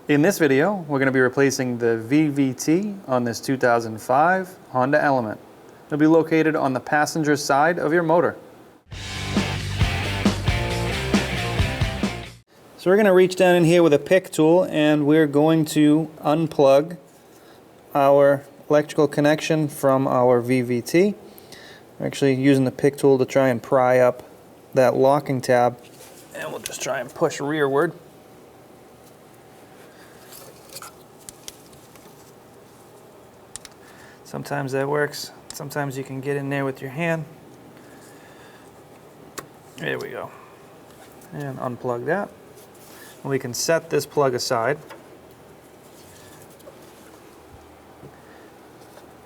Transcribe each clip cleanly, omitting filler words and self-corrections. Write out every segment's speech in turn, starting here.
In this video, we're going to be replacing the VVT on this 2005 Honda Element. It'll be located on the passenger side of your motor. So we're going to reach down in here with a pick tool and we're going to unplug our electrical connection from our VVT. We're actually using the pick tool to try and pry up that locking tab, and we'll just try and push rearward. Sometimes that works. Sometimes you can get in there with your hand. There we go. And unplug that. And we can set this plug aside.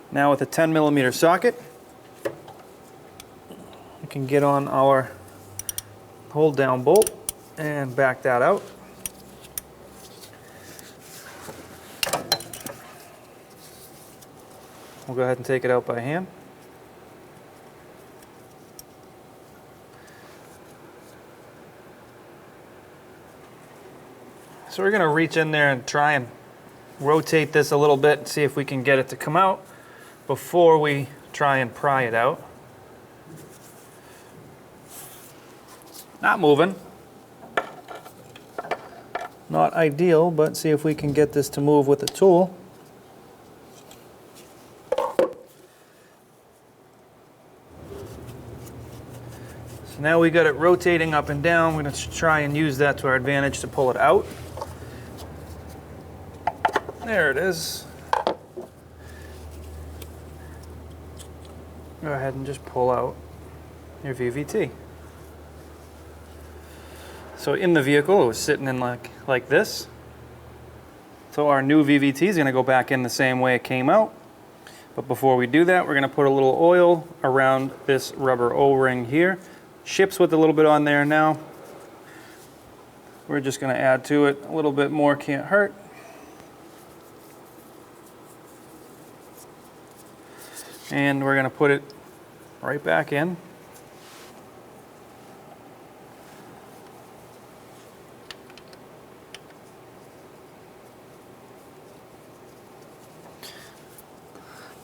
Now with a 10mm socket, we can get on our hold down bolt and back that out. We'll go ahead and take it out by hand. So we're going to reach in there and try and rotate this a little bit and see if we can get it to come out before we try and pry it out. Not moving. Not ideal, but see if we can get this to move with the tool. So now we got it rotating up and down. We're going to try and use that to our advantage to pull it out. There it is. Go ahead and just pull out your VVT. So in the vehicle, it was sitting in like this. So our new VVT is going to go back in the same way it came out. But before we do that, we're going to put a little oil around this rubber O-ring here. Ships with a little bit on there now. We're just going to add to it. A little bit more can't hurt. And we're going to put it right back in.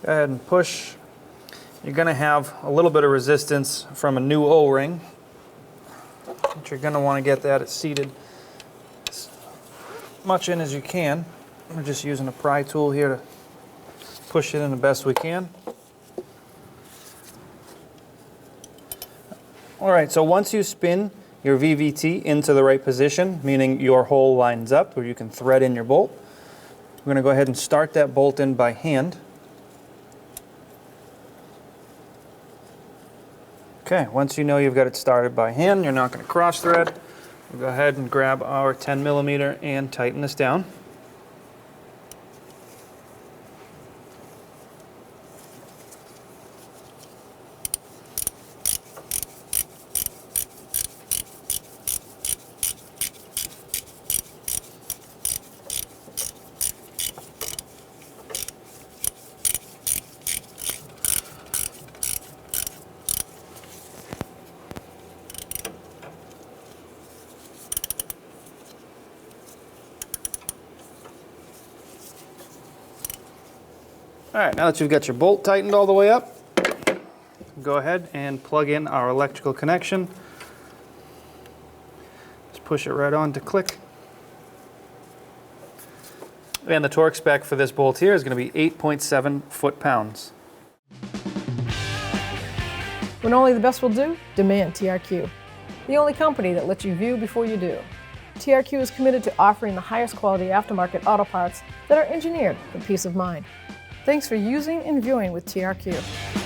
Go ahead and push. You're going to have a little bit of resistance from a new O-ring, but you're going to want to get that seated as much in as you can. We're just using a pry tool here to push it in the best we can. Alright, so once you spin your VVT into the right position, meaning your hole lines up where you can thread in your bolt, we're going to go ahead and start that bolt in by hand. Okay, once you know you've got it started by hand, you're not going to cross thread. We'll go ahead and grab our 10mm and tighten this down. Alright, now that you've got your bolt tightened all the way up, go ahead and plug in our electrical connection. Just push it right on to click. And the torque spec for this bolt here is going to be 8.7 foot-pounds. When only the best will do, demand TRQ. The only company that lets you view before you do. TRQ is committed to offering the highest quality aftermarket auto parts that are engineered for peace of mind. Thanks for using and viewing with TRQ.